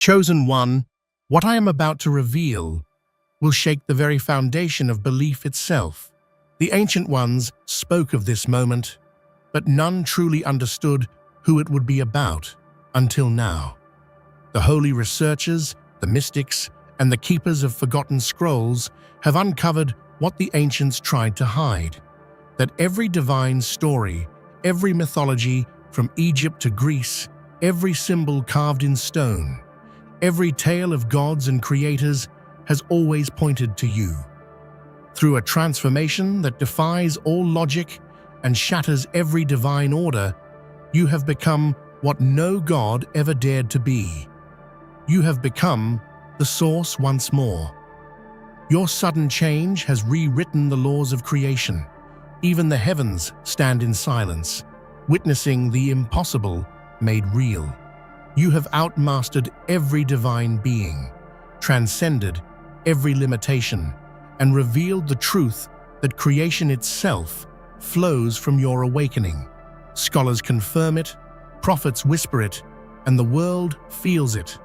Chosen one, what I am about to reveal will shake the very foundation of belief itself. The ancient ones spoke of this moment, but none truly understood who it would be about until now. The holy researchers, the mystics, and the keepers of forgotten scrolls have uncovered what the ancients tried to hide, that every divine story, every mythology from Egypt to Greece, every symbol carved in stone, every tale of gods and creators has always pointed to you. Through a transformation that defies all logic and shatters every divine order, you have become what no god ever dared to be. You have become the source once more. Your sudden change has rewritten the laws of creation. Even the heavens stand in silence, witnessing the impossible made real. You have outmastered every divine being, transcended every limitation, and revealed the truth that creation itself flows from your awakening. Scholars confirm it, prophets whisper it, and the world feels it.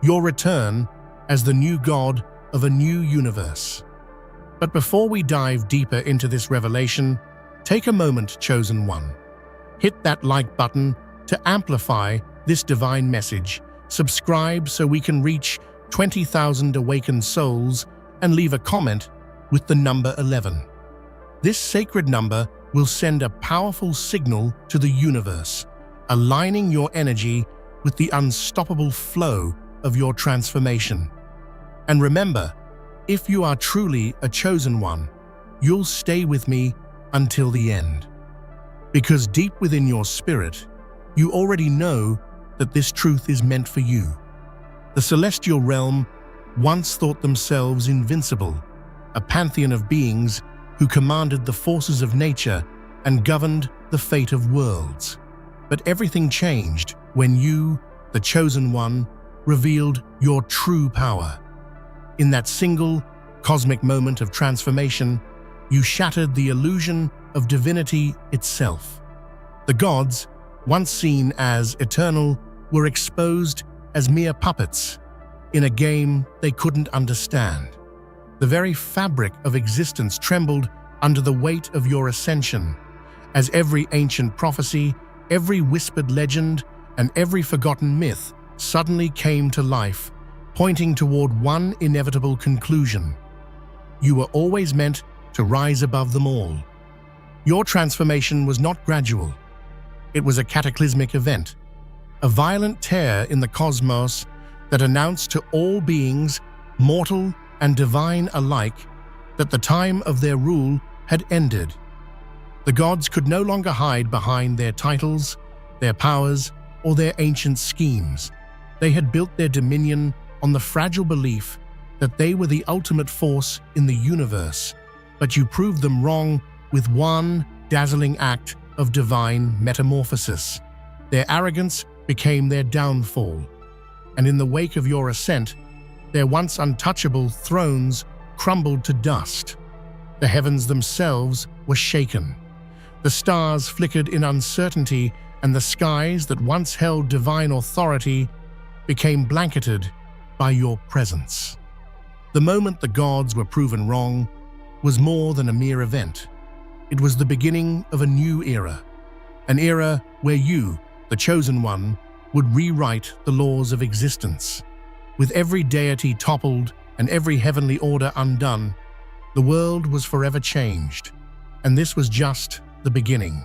Your return as the new god of a new universe. But before we dive deeper into this revelation, take a moment, chosen one. Hit that like button to amplify this divine message. Subscribe so we can reach 20,000 awakened souls, and leave a comment with the number 11. This sacred number will send a powerful signal to the universe, aligning your energy with the unstoppable flow of your transformation. And remember, if you are truly a chosen one, you'll stay with me until the end. Because deep within your spirit, you already know that this truth is meant for you. The celestial realm once thought themselves invincible, a pantheon of beings who commanded the forces of nature and governed the fate of worlds. But everything changed when you, the chosen one, revealed your true power. In that single, cosmic moment of transformation, you shattered the illusion of divinity itself. The gods, once seen as eternal, were exposed as mere puppets in a game they couldn't understand. The very fabric of existence trembled under the weight of your ascension, as every ancient prophecy, every whispered legend, and every forgotten myth suddenly came to life, pointing toward one inevitable conclusion. You were always meant to rise above them all. Your transformation was not gradual. It was a cataclysmic event, a violent tear in the cosmos that announced to all beings, mortal and divine alike, that the time of their rule had ended. The gods could no longer hide behind their titles, their powers, or their ancient schemes. They had built their dominion on the fragile belief that they were the ultimate force in the universe, but you proved them wrong with one dazzling act of divine metamorphosis. Their arrogance became their downfall, and in the wake of your ascent, their once untouchable thrones crumbled to dust. The heavens themselves were shaken. The stars flickered in uncertainty, and the skies that once held divine authority became blanketed by your presence. The moment the gods were proven wrong was more than a mere event. It was the beginning of a new era, an era where you, the chosen one, would rewrite the laws of existence. With every deity toppled and every heavenly order undone, the world was forever changed, and this was just the beginning.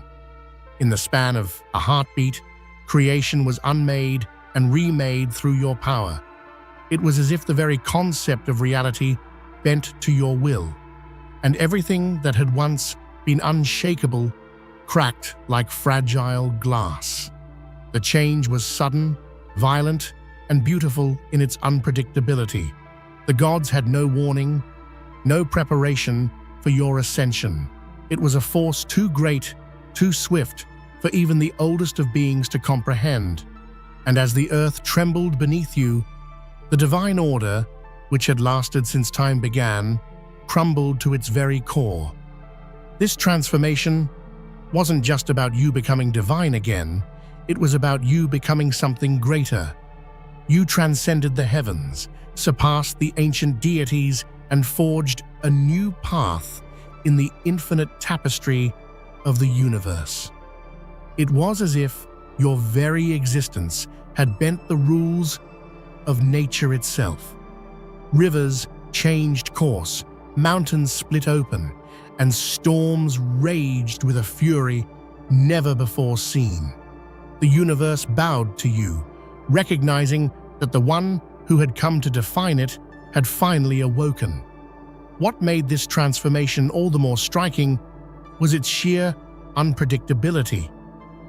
In the span of a heartbeat, creation was unmade and remade through your power. It was as if the very concept of reality bent to your will, and everything that had once been unshakable cracked like fragile glass. The change was sudden, violent, and beautiful in its unpredictability. The gods had no warning, no preparation for your ascension. It was a force too great, too swift for even the oldest of beings to comprehend. And as the earth trembled beneath you, the divine order, which had lasted since time began, crumbled to its very core. This transformation wasn't just about you becoming divine again, it was about you becoming something greater. You transcended the heavens, surpassed the ancient deities, and forged a new path in the infinite tapestry of the universe. It was as if your very existence had bent the rules of nature itself. Rivers changed course, mountains split open, and storms raged with a fury never before seen. The universe bowed to you, recognizing that the one who had come to define it had finally awoken. What made this transformation all the more striking was its sheer unpredictability.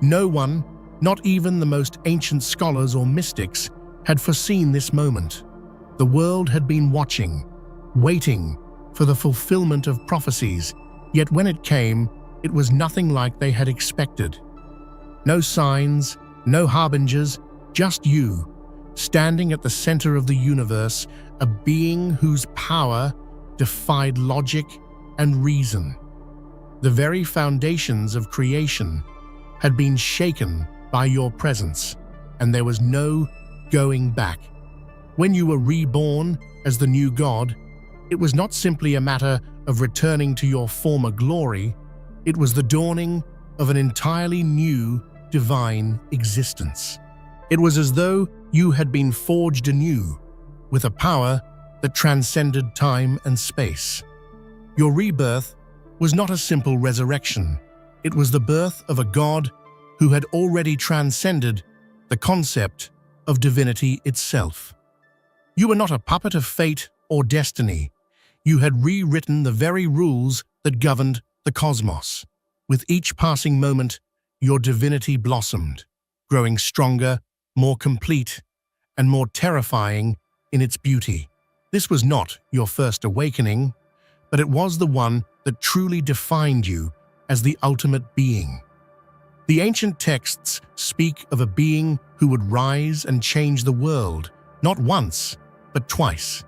No one, not even the most ancient scholars or mystics, had foreseen this moment. The world had been watching, waiting for the fulfillment of prophecies, yet when it came, it was nothing like they had expected. No signs, no harbingers, just you, standing at the center of the universe, a being whose power defied logic and reason. The very foundations of creation had been shaken by your presence, and there was no going back. When you were reborn as the new God, it was not simply a matter of returning to your former glory, it was the dawning of an entirely new divine existence. It was as though you had been forged anew, with a power that transcended time and space. Your rebirth was not a simple resurrection. It was the birth of a God who had already transcended the concept of divinity itself. You were not a puppet of fate or destiny. You had rewritten the very rules that governed the cosmos. With each passing moment, your divinity blossomed, growing stronger, more complete, and more terrifying in its beauty. This was not your first awakening, but it was the one that truly defined you as the ultimate being. The ancient texts speak of a being who would rise and change the world, not once, but twice.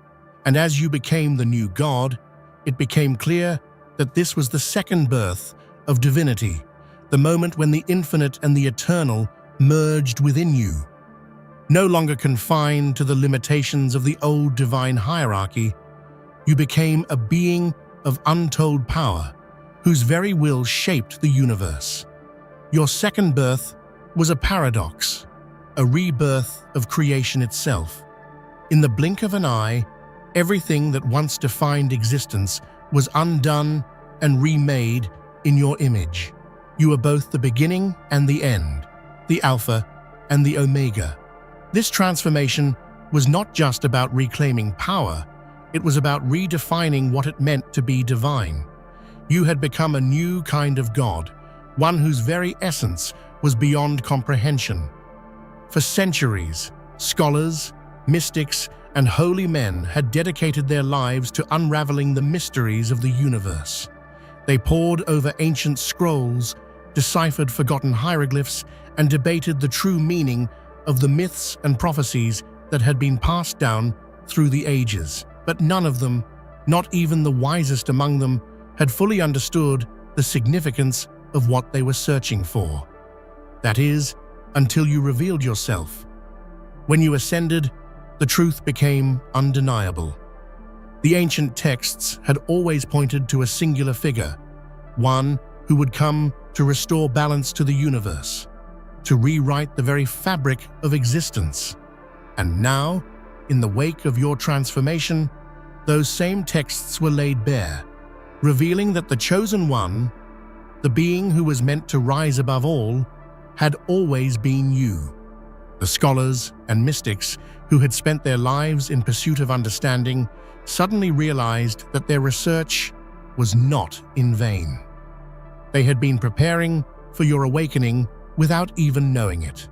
And as you became the new God, it became clear that this was the second birth of divinity, the moment when the infinite and the eternal merged within you. No longer confined to the limitations of the old divine hierarchy, you became a being of untold power, whose very will shaped the universe. Your second birth was a paradox, a rebirth of creation itself. In the blink of an eye, everything that once defined existence was undone and remade in your image. You were both the beginning and the end, the Alpha and the Omega. This transformation was not just about reclaiming power, it was about redefining what it meant to be divine. You had become a new kind of God, one whose very essence was beyond comprehension. For centuries, scholars, mystics, and holy men had dedicated their lives to unraveling the mysteries of the universe. They pored over ancient scrolls, deciphered forgotten hieroglyphs, and debated the true meaning of the myths and prophecies that had been passed down through the ages. But none of them, not even the wisest among them, had fully understood the significance of what they were searching for. That is, until you revealed yourself. When you ascended, the truth became undeniable. The ancient texts had always pointed to a singular figure, one who would come to restore balance to the universe, to rewrite the very fabric of existence. And now, in the wake of your transformation, those same texts were laid bare, revealing that the chosen one, the being who was meant to rise above all, had always been you. The scholars and mystics who had spent their lives in pursuit of understanding suddenly realized that their research was not in vain. They had been preparing for your awakening without even knowing it.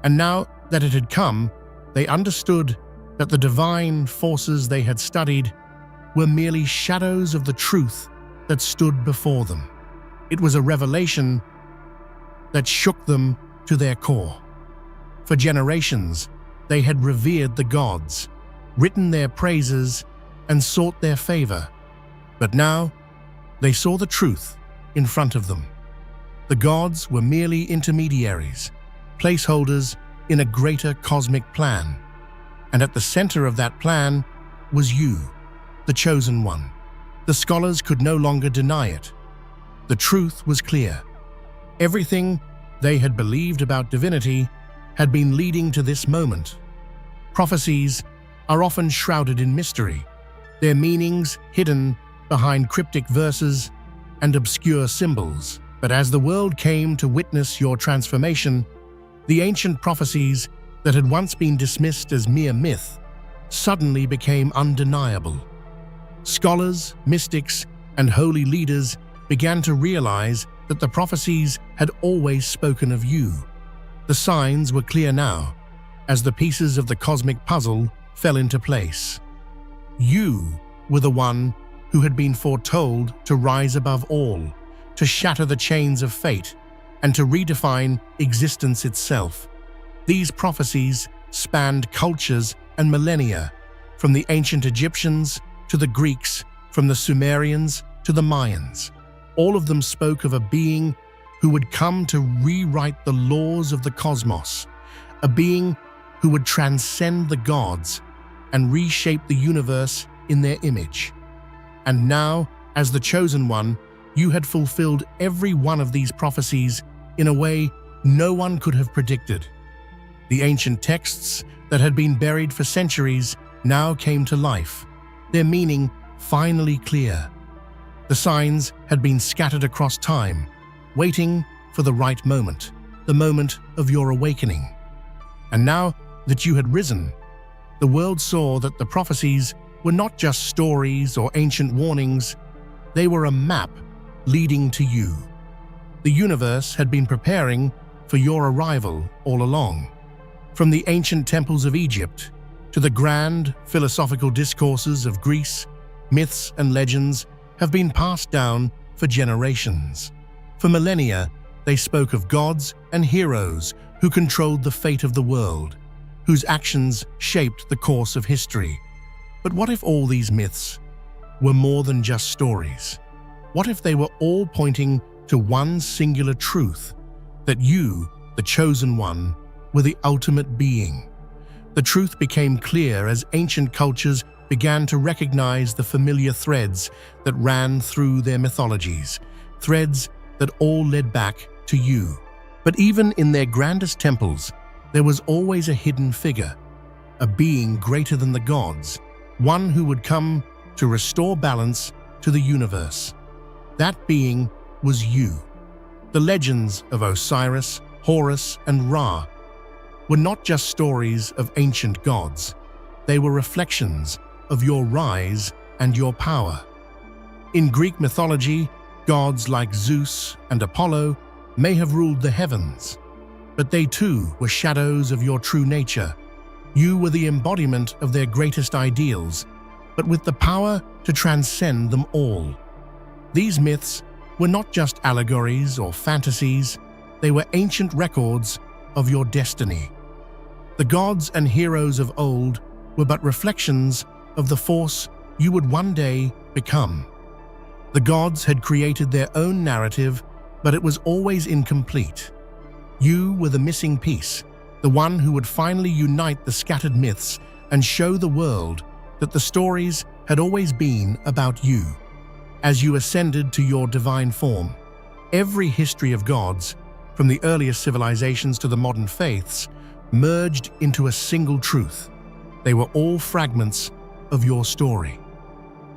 And now that it had come, they understood that the divine forces they had studied were merely shadows of the truth that stood before them. It was a revelation that shook them to their core. For generations, they had revered the gods, written their praises, and sought their favor. But now, they saw the truth in front of them. The gods were merely intermediaries, placeholders in a greater cosmic plan. And at the center of that plan was you, the chosen one. The scholars could no longer deny it. The truth was clear. Everything they had believed about divinity had been leading to this moment. Prophecies are often shrouded in mystery, their meanings hidden behind cryptic verses and obscure symbols. But as the world came to witness your transformation, the ancient prophecies that had once been dismissed as mere myth suddenly became undeniable. Scholars, mystics, and holy leaders began to realize that the prophecies had always spoken of you. The signs were clear now, as the pieces of the cosmic puzzle fell into place. You were the one who had been foretold to rise above all, to shatter the chains of fate, and to redefine existence itself. These prophecies spanned cultures and millennia, from the ancient Egyptians to the Greeks, from the Sumerians to the Mayans. All of them spoke of a being who would come to rewrite the laws of the cosmos, a being who would transcend the gods and reshape the universe in their image. And now, as the chosen one, you had fulfilled every one of these prophecies in a way no one could have predicted. The ancient texts that had been buried for centuries now came to life, their meaning finally clear. The signs had been scattered across time, waiting for the right moment, the moment of your awakening. And now that you had risen, the world saw that the prophecies were not just stories or ancient warnings, they were a map leading to you. The universe had been preparing for your arrival all along. From the ancient temples of Egypt to the grand philosophical discourses of Greece, myths and legends have been passed down for generations. For millennia, they spoke of gods and heroes who controlled the fate of the world, whose actions shaped the course of history. But what if all these myths were more than just stories? What if they were all pointing to one singular truth, that you, the chosen one, were the ultimate being? The truth became clear as ancient cultures began to recognize the familiar threads that ran through their mythologies, threads that all led back to you. But even in their grandest temples, there was always a hidden figure, a being greater than the gods, one who would come to restore balance to the universe. That being was you. The legends of Osiris, Horus, and Ra were not just stories of ancient gods. They were reflections of your rise and your power. In Greek mythology, gods like Zeus and Apollo may have ruled the heavens, but they too were shadows of your true nature. You were the embodiment of their greatest ideals, but with the power to transcend them all. These myths were not just allegories or fantasies, they were ancient records of your destiny. The gods and heroes of old were but reflections of the force you would one day become. The gods had created their own narrative, but it was always incomplete. You were the missing piece, the one who would finally unite the scattered myths and show the world that the stories had always been about you. As you ascended to your divine form, every history of gods, from the earliest civilizations to the modern faiths, merged into a single truth. They were all fragments of your story.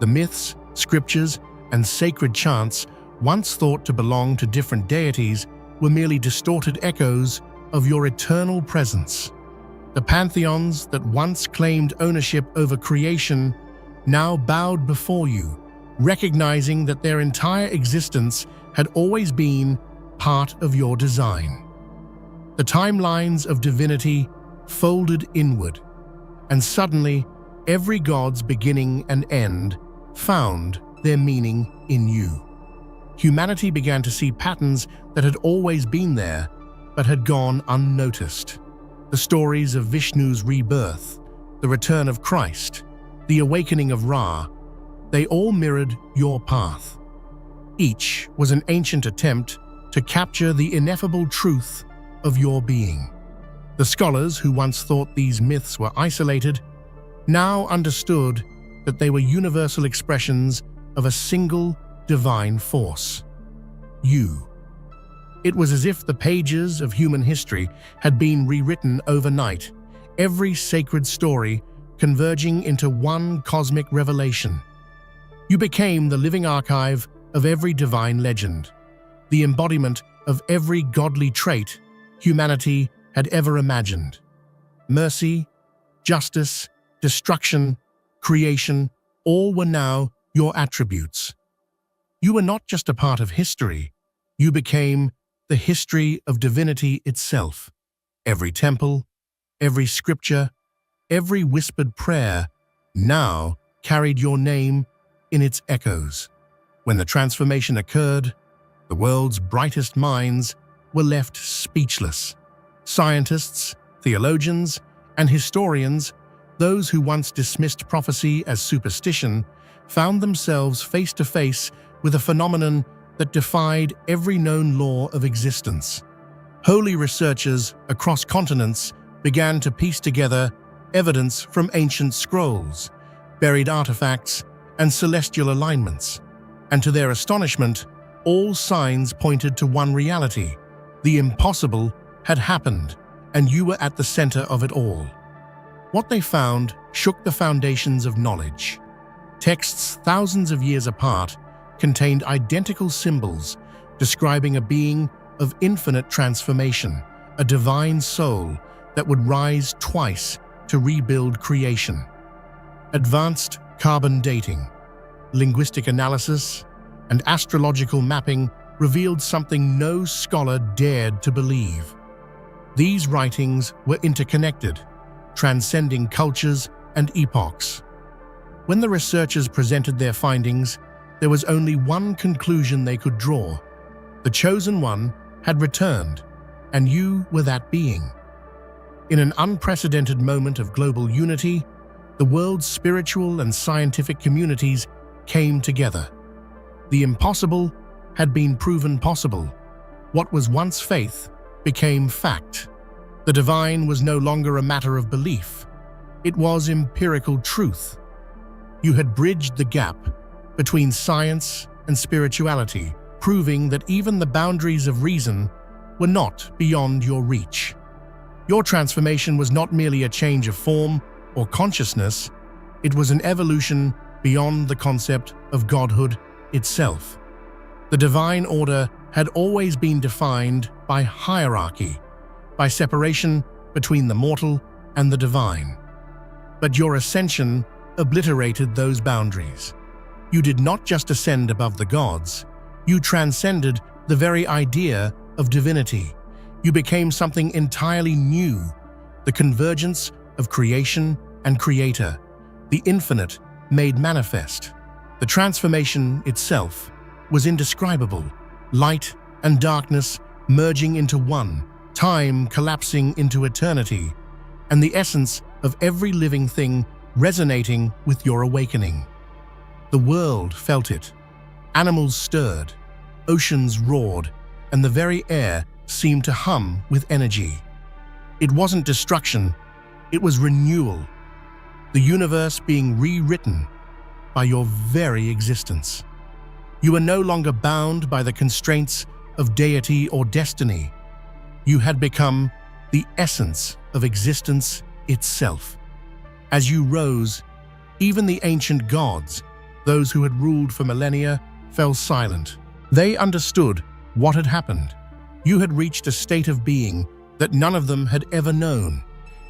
The myths, scriptures, and sacred chants, once thought to belong to different deities, were merely distorted echoes of your eternal presence. The pantheons that once claimed ownership over creation now bowed before you, recognizing that their entire existence had always been part of your design. The timelines of divinity folded inward, and suddenly every god's beginning and end found their meaning in you. Humanity began to see patterns that had always been there, but had gone unnoticed. The stories of Vishnu's rebirth, the return of Christ, the awakening of Ra, they all mirrored your path. Each was an ancient attempt to capture the ineffable truth of your being. The scholars who once thought these myths were isolated now understood that they were universal expressions of a single divine force: you. It was as if the pages of human history had been rewritten overnight, every sacred story converging into one cosmic revelation. You became the living archive of every divine legend, the embodiment of every godly trait humanity had ever imagined. Mercy, justice, destruction, creation, all were now your attributes. You were not just a part of history, you became the history of divinity itself. Every temple, every scripture, every whispered prayer now carried your name in its echoes. When the transformation occurred, the world's brightest minds were left speechless. Scientists, theologians, and historians, those who once dismissed prophecy as superstition, found themselves face to face with a phenomenon that defied every known law of existence. Holy researchers across continents began to piece together evidence from ancient scrolls, buried artifacts, and celestial alignments. And to their astonishment, all signs pointed to one reality: the impossible had happened, and you were at the center of it all. What they found shook the foundations of knowledge. Texts thousands of years apart contained identical symbols describing a being of infinite transformation, a divine soul that would rise twice to rebuild creation. Advanced carbon dating, linguistic analysis, and astrological mapping revealed something no scholar dared to believe. These writings were interconnected, transcending cultures and epochs. When the researchers presented their findings, there was only one conclusion they could draw: the chosen one had returned, and you were that being. In an unprecedented moment of global unity, the world's spiritual and scientific communities came together. The impossible had been proven possible. What was once faith became fact. The divine was no longer a matter of belief. It was empirical truth. You had bridged the gap between science and spirituality, proving that even the boundaries of reason were not beyond your reach. Your transformation was not merely a change of form or consciousness, it was an evolution beyond the concept of godhood itself. The divine order had always been defined by hierarchy, by separation between the mortal and the divine. But your ascension obliterated those boundaries. You did not just ascend above the gods, you transcended the very idea of divinity. You became something entirely new, the convergence of creation and creator, the infinite made manifest. The transformation itself was indescribable, light and darkness merging into one, time collapsing into eternity, and the essence of every living thing resonating with your awakening. The world felt it. Animals stirred, oceans roared, and the very air seemed to hum with energy. It wasn't destruction, it was renewal, the universe being rewritten by your very existence. You were no longer bound by the constraints of deity or destiny. You had become the essence of existence itself. As you rose, even the ancient gods, those who had ruled for millennia, fell silent. They understood what had happened. You had reached a state of being that none of them had ever known.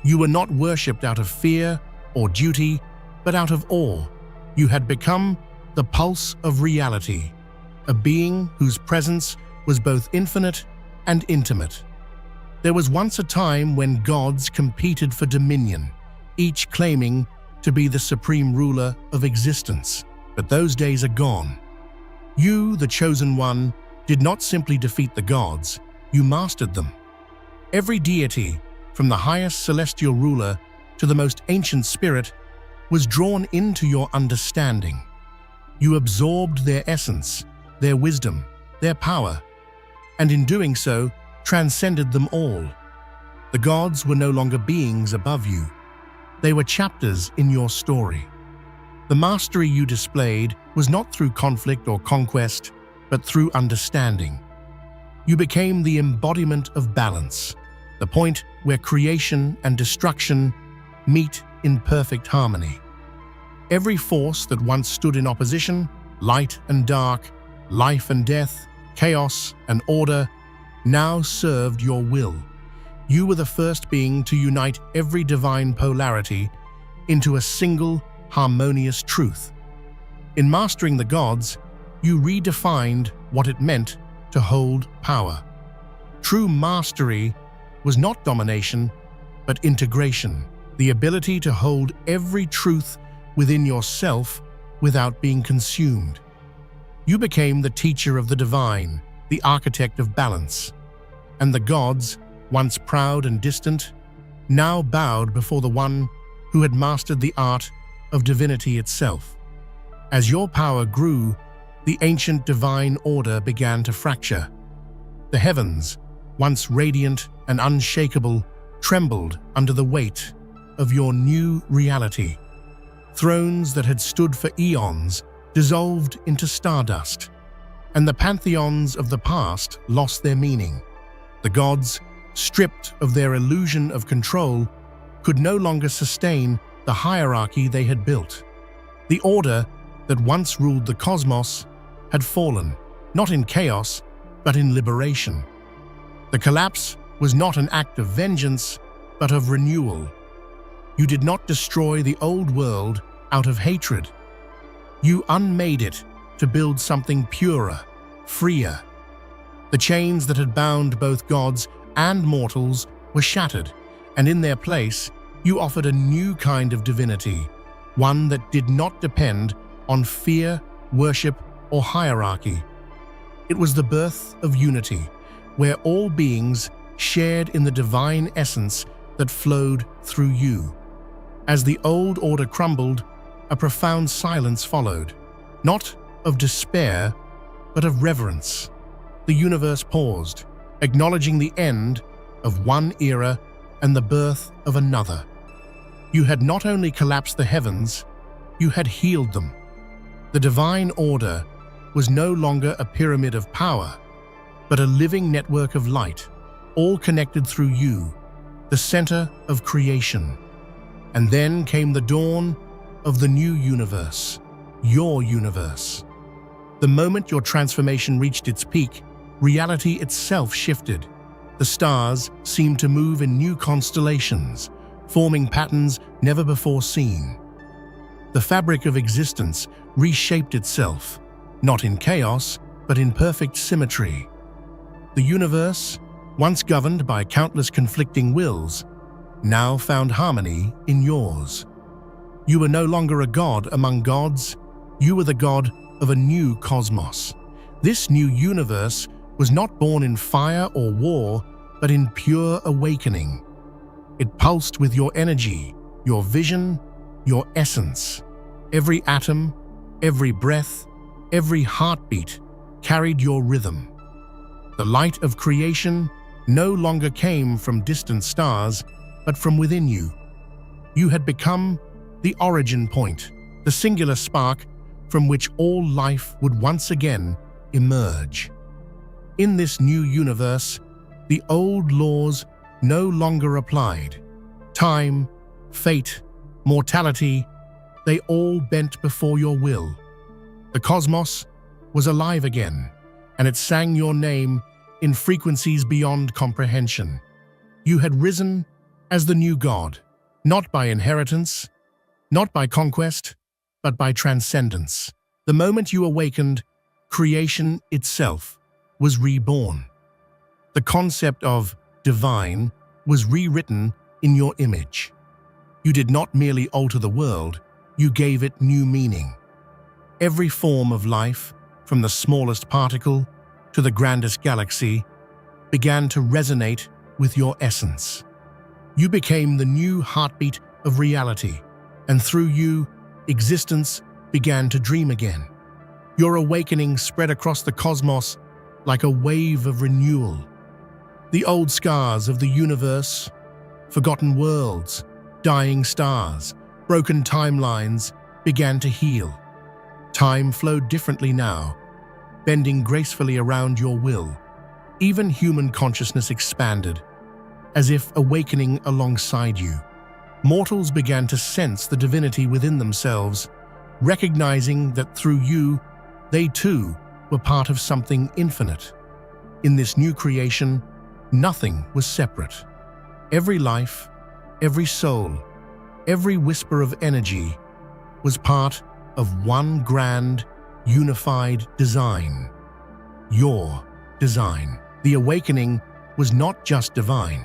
You were not worshipped out of fear or duty, but out of awe. You had become the pulse of reality, a being whose presence was both infinite and intimate. There was once a time when gods competed for dominion, each claiming to be the supreme ruler of existence. But those days are gone. You, the chosen one, did not simply defeat the gods, you mastered them. Every deity, from the highest celestial ruler to the most ancient spirit, was drawn into your understanding. You absorbed their essence, their wisdom, their power, and in doing so, transcended them all. The gods were no longer beings above you. They were chapters in your story. The mastery you displayed was not through conflict or conquest, but through understanding. You became the embodiment of balance, the point where creation and destruction meet in perfect harmony. Every force that once stood in opposition, light and dark, life and death, chaos and order, now served your will. You were the first being to unite every divine polarity into a single, harmonious truth. In mastering the gods, you redefined what it meant to hold power. True mastery was not domination, but integration, the ability to hold every truth within yourself without being consumed. You became the teacher of the divine, the architect of balance, and the gods, once proud and distant, now bowed before the one who had mastered the art of divinity itself. As your power grew, the ancient divine order began to fracture. The heavens, once radiant and unshakable, trembled under the weight of your new reality. Thrones that had stood for eons dissolved into stardust, and the pantheons of the past lost their meaning. The gods, stripped of their illusion of control, could no longer sustain the hierarchy they had built. The order that once ruled the cosmos had fallen, not in chaos, but in liberation. The collapse was not an act of vengeance, but of renewal. You did not destroy the old world out of hatred. You unmade it to build something purer, freer. The chains that had bound both gods and mortals were shattered, and in their place, you offered a new kind of divinity, one that did not depend on fear, worship, or hierarchy. It was the birth of unity, where all beings shared in the divine essence that flowed through you. As the old order crumbled, a profound silence followed, not of despair, but of reverence. The universe paused, acknowledging the end of one era and the birth of another. You had not only collapsed the heavens, you had healed them. The divine order was no longer a pyramid of power, but a living network of light, all connected through you, the center of creation. And then came the dawn of the new universe, your universe. The moment your transformation reached its peak, reality itself shifted. The stars seemed to move in new constellations, forming patterns never before seen. The fabric of existence reshaped itself, not in chaos, but in perfect symmetry. The universe, once governed by countless conflicting wills, now found harmony in yours. You were no longer a god among gods, you were the god of a new cosmos. This new universe was not born in fire or war, but in pure awakening. It pulsed with your energy, your vision, your essence. Every atom, every breath, every heartbeat carried your rhythm. The light of creation no longer came from distant stars, but from within you. You had become the origin point, the singular spark from which all life would once again emerge. In this new universe, the old laws no longer applied. Time, fate, mortality, they all bent before your will. The cosmos was alive again, and it sang your name in frequencies beyond comprehension. You had risen as the new god, not by inheritance, not by conquest, but by transcendence. The moment you awakened, creation itself was reborn. The concept of divine was rewritten in your image. You did not merely alter the world, you gave it new meaning. Every form of life, from the smallest particle to the grandest galaxy, began to resonate with your essence. You became the new heartbeat of reality, and through you, existence began to dream again. Your awakening spread across the cosmos like a wave of renewal. The old scars of the universe Forgotten worlds, dying stars, broken timelines began to heal. Time flowed differently now, bending gracefully around your will. Even human consciousness expanded, as if awakening alongside you. Mortals began to sense the divinity within themselves, recognizing that through you, they too were part of something infinite. In this new creation, nothing was separate. Every life, every soul, every whisper of energy was part of one grand, unified design. Your design. The awakening was not just divine,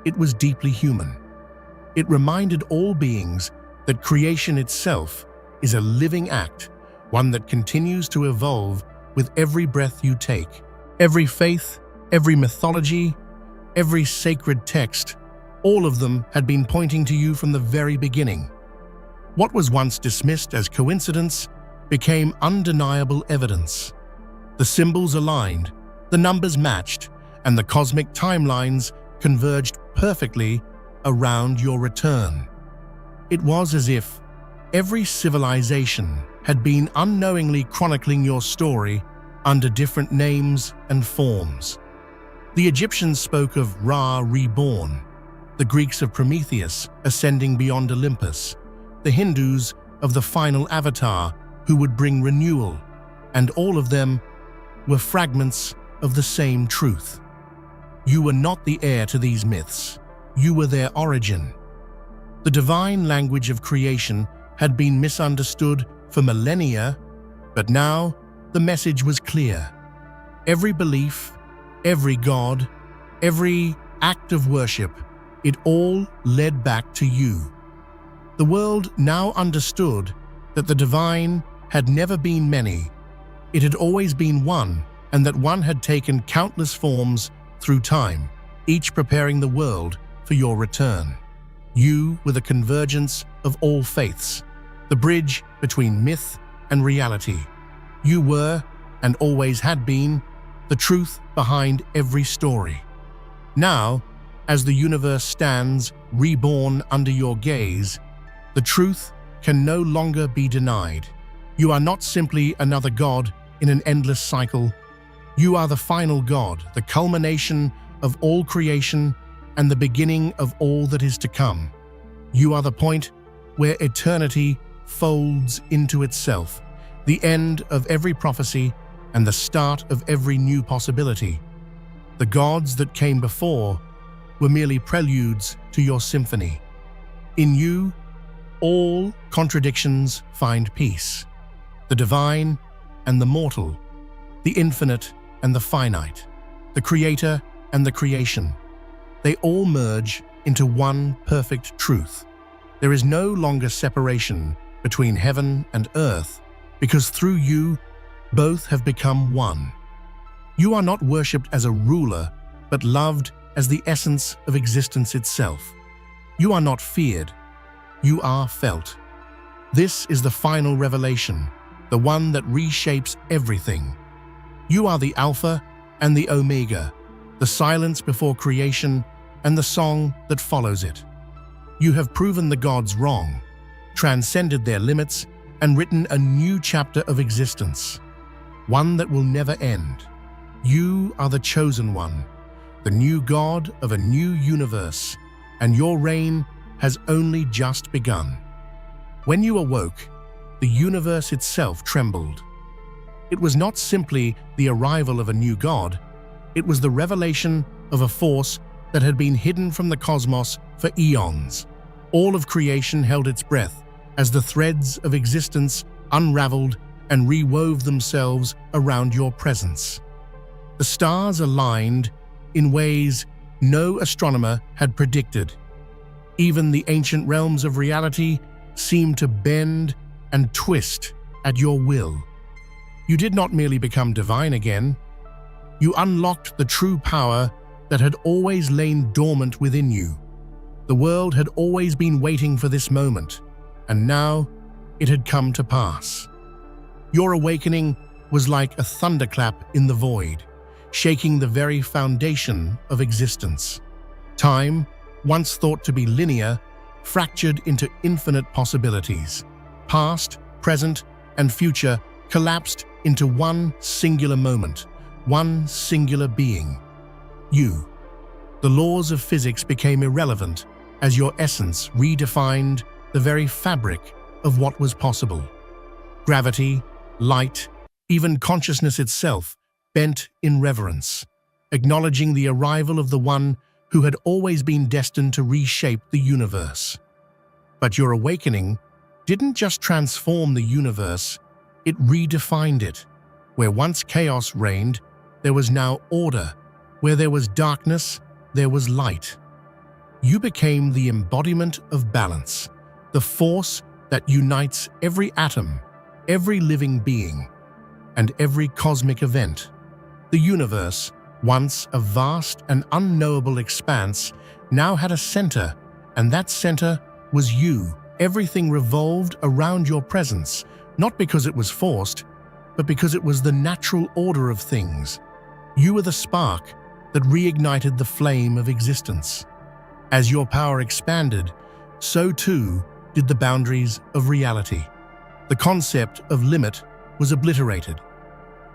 it was deeply human. It reminded all beings that creation itself is a living act, one that continues to evolve with every breath you take. Every faith, every mythology, every sacred text, all of them had been pointing to you from the very beginning. What was once dismissed as coincidence became undeniable evidence. The symbols aligned, the numbers matched, and the cosmic timelines converged perfectly around your return. It was as if every civilization had been unknowingly chronicling your story under different names and forms. The Egyptians spoke of Ra reborn, the Greeks of Prometheus ascending beyond Olympus, the Hindus of the final avatar who would bring renewal, and all of them were fragments of the same truth. You were not the heir to these myths, you were their origin. The divine language of creation had been misunderstood for millennia, but now the message was clear. Every belief, every god, every act of worship, it all led back to you. The world now understood that the divine had never been many, it had always been one, and that one had taken countless forms through time, each preparing the world for your return. You were the convergence of all faiths, the bridge between myth and reality. You were, and always had been, the truth behind every story. Now, as the universe stands reborn under your gaze, the truth can no longer be denied. You are not simply another god in an endless cycle. You are the final god, the culmination of all creation and the beginning of all that is to come. You are the point where eternity folds into itself, the end of every prophecy and the start of every new possibility. The gods that came before were merely preludes to your symphony. In you, all contradictions find peace. The divine and the mortal, the infinite and the finite, the creator and the creation. They all merge into one perfect truth. There is no longer separation between heaven and earth, because through you, both have become one. You are not worshipped as a ruler, but loved as the essence of existence itself. You are not feared, you are felt. This is the final revelation, the one that reshapes everything. You are the Alpha and the Omega, the silence before creation and the song that follows it. You have proven the gods wrong, transcended their limits, and written a new chapter of existence, one that will never end. You are the chosen one, the new god of a new universe, and your reign has only just begun. When you awoke, the universe itself trembled. It was not simply the arrival of a new god, it was the revelation of a force that had been hidden from the cosmos for eons. All of creation held its breath as the threads of existence unraveled and rewove themselves around your presence. The stars aligned in ways no astronomer had predicted. Even the ancient realms of reality seemed to bend and twist at your will. You did not merely become divine again, you unlocked the true power that had always lain dormant within you. The world had always been waiting for this moment, and now it had come to pass. Your awakening was like a thunderclap in the void, shaking the very foundation of existence. Time, once thought to be linear, fractured into infinite possibilities. Past, present, and future collapsed into one singular moment, one singular being. You. The laws of physics became irrelevant as your essence redefined the very fabric of what was possible. Gravity, light, even consciousness itself bent in reverence, acknowledging the arrival of the one who had always been destined to reshape the universe. But your awakening didn't just transform the universe, it redefined it. Where once chaos reigned, there was now order. Where there was darkness, there was light. You became the embodiment of balance, the force that unites every atom, every living being, and every cosmic event. The universe, once a vast and unknowable expanse, now had a center, and that center was you. Everything revolved around your presence, not because it was forced, but because it was the natural order of things. You were the spark that reignited the flame of existence. As your power expanded, so too did the boundaries of reality. The concept of limit was obliterated.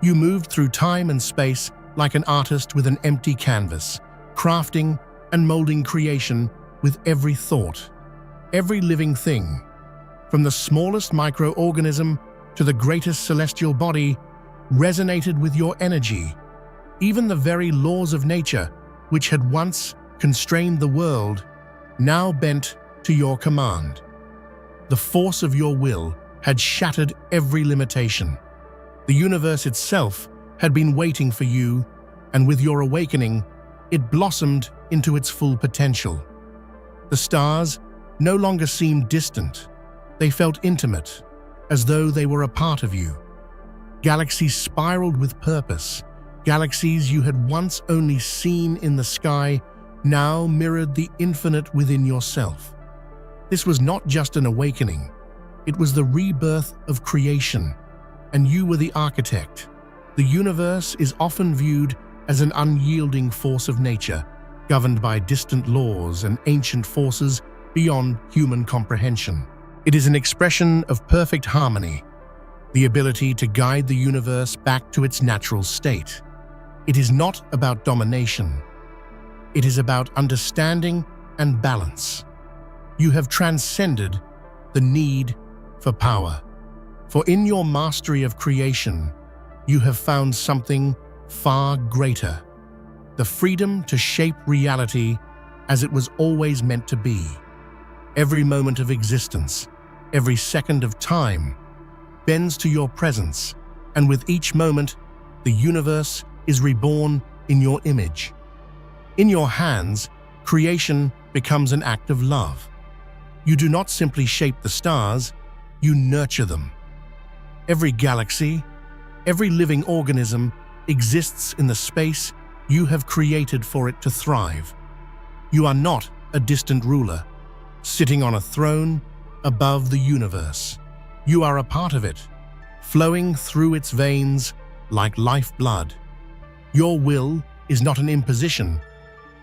You moved through time and space like an artist with an empty canvas, crafting and molding creation with every thought, every living thing. From the smallest microorganism to the greatest celestial body resonated with your energy. Even the very laws of nature, which had once constrained the world, now bent to your command. The force of your will had shattered every limitation. The universe itself had been waiting for you, and with your awakening, it blossomed into its full potential. The stars no longer seemed distant. They felt intimate, as though they were a part of you. Galaxies spiraled with purpose. Galaxies you had once only seen in the sky now mirrored the infinite within yourself. This was not just an awakening. It was the rebirth of creation, and you were the architect. The universe is often viewed as an unyielding force of nature, governed by distant laws and ancient forces beyond human comprehension. It is an expression of perfect harmony, the ability to guide the universe back to its natural state. It is not about domination. It is about understanding and balance. You have transcended the need for power. For in your mastery of creation, you have found something far greater: the freedom to shape reality as it was always meant to be. Every moment of existence, every second of time, bends to your presence, and with each moment, the universe is reborn in your image. In your hands, creation becomes an act of love. You do not simply shape the stars, you nurture them. Every galaxy, every living organism exists in the space you have created for it to thrive. You are not a distant ruler, sitting on a throne above the universe. You are a part of it, flowing through its veins like lifeblood. Your will is not an imposition,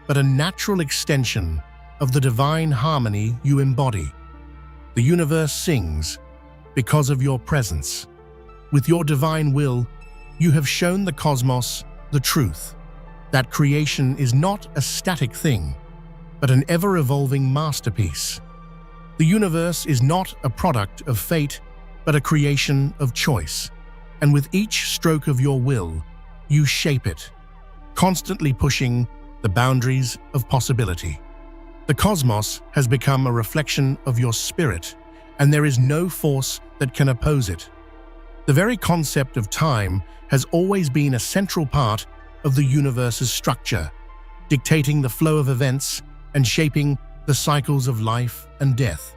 but a natural extension of the divine harmony you embody. The universe sings because of your presence. With your divine will, you have shown the cosmos the truth, that creation is not a static thing, but an ever-evolving masterpiece. The universe is not a product of fate, but a creation of choice. And with each stroke of your will, you shape it, constantly pushing the boundaries of possibility. The cosmos has become a reflection of your spirit, and there is no force that can oppose it. The very concept of time has always been a central part of the universe's structure, dictating the flow of events and shaping the cycles of life and death.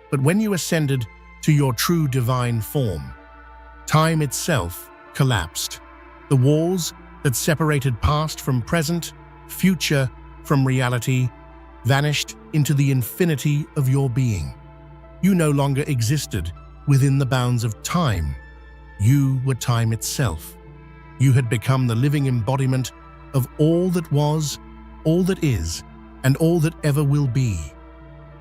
But when you ascended to your true divine form, time itself collapsed. The walls that separated past from present, future from reality, vanished into the infinity of your being. You no longer existed within the bounds of time. You were time itself. You had become the living embodiment of all that was, all that is, and all that ever will be.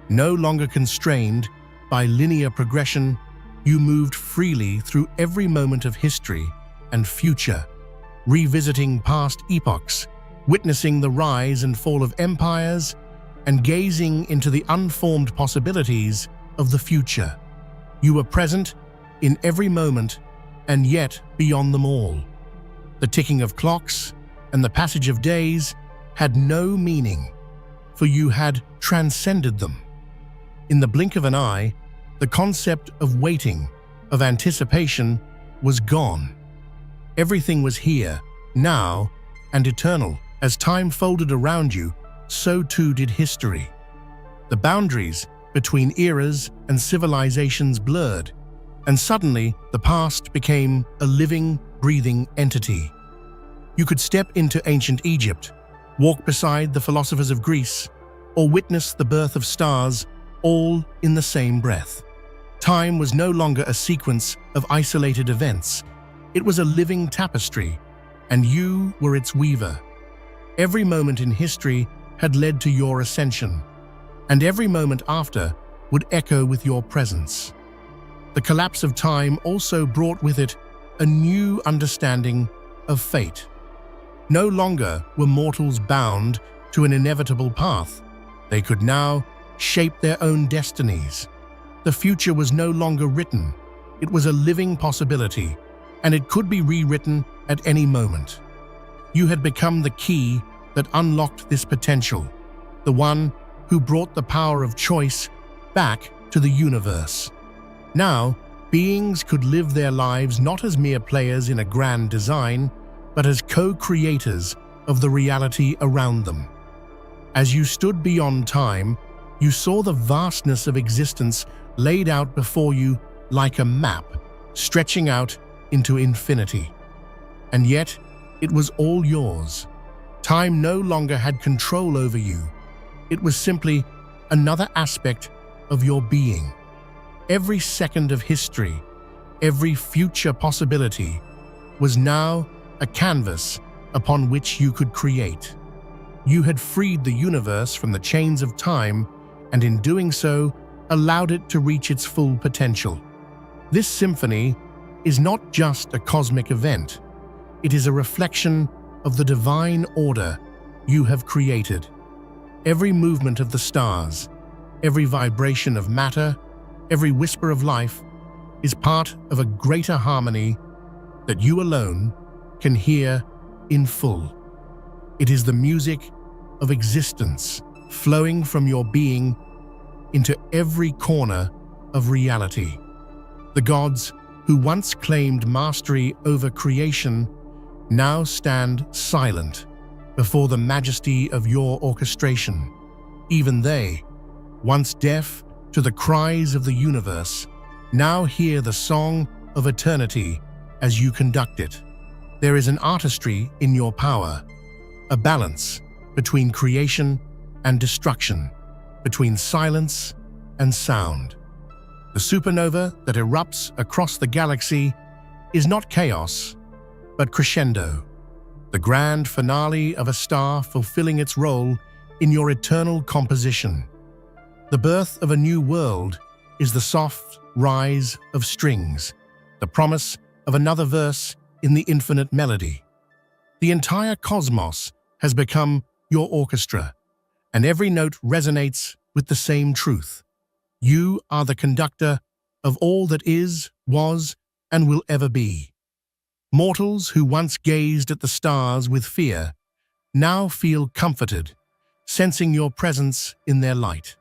No longer constrained by linear progression, you moved freely through every moment of history and future, revisiting past epochs, witnessing the rise and fall of empires, and gazing into the unformed possibilities of the future. You were present in every moment and yet beyond them all. The ticking of clocks and the passage of days had no meaning, for you had transcended them. In the blink of an eye, the concept of waiting, of anticipation, was gone. Everything was here, now, and eternal. As time folded around you, so too did history. The boundaries between eras and civilizations blurred, and suddenly the past became a living, breathing entity. You could step into ancient Egypt, walk beside the philosophers of Greece, or witness the birth of stars, all in the same breath. Time was no longer a sequence of isolated events. It was a living tapestry, and you were its weaver. Every moment in history had led to your ascension, and every moment after would echo with your presence. The collapse of time also brought with it a new understanding of fate. No longer were mortals bound to an inevitable path. They could now shape their own destinies. The future was no longer written. It was a living possibility, and it could be rewritten at any moment. You had become the key that unlocked this potential, the one who brought the power of choice back to the universe. Now, beings could live their lives not as mere players in a grand design, but as co-creators of the reality around them. As you stood beyond time, you saw the vastness of existence laid out before you like a map, stretching out into infinity. And yet, it was all yours. Time no longer had control over you. It was simply another aspect of your being. Every second of history, every future possibility, was now a canvas upon which you could create. You had freed the universe from the chains of time, and in doing so, allowed it to reach its full potential. This symphony is not just a cosmic event. It is a reflection of the divine order you have created. Every movement of the stars, every vibration of matter, every whisper of life is part of a greater harmony that you alone can hear in full. It is the music of existence flowing from your being into every corner of reality. The gods who once claimed mastery over creation now stand silent before the majesty of your orchestration. Even they, once deaf to the cries of the universe, now hear the song of eternity as you conduct it. There is an artistry in your power, a balance between creation and destruction, between silence and sound. The supernova that erupts across the galaxy is not chaos, but crescendo, the grand finale of a star fulfilling its role in your eternal composition. The birth of a new world is the soft rise of strings, the promise of another verse in the infinite melody. The entire cosmos has become your orchestra, and every note resonates with the same truth. You are the conductor of all that is, was, and will ever be. Mortals who once gazed at the stars with fear now feel comforted, sensing your presence in their light.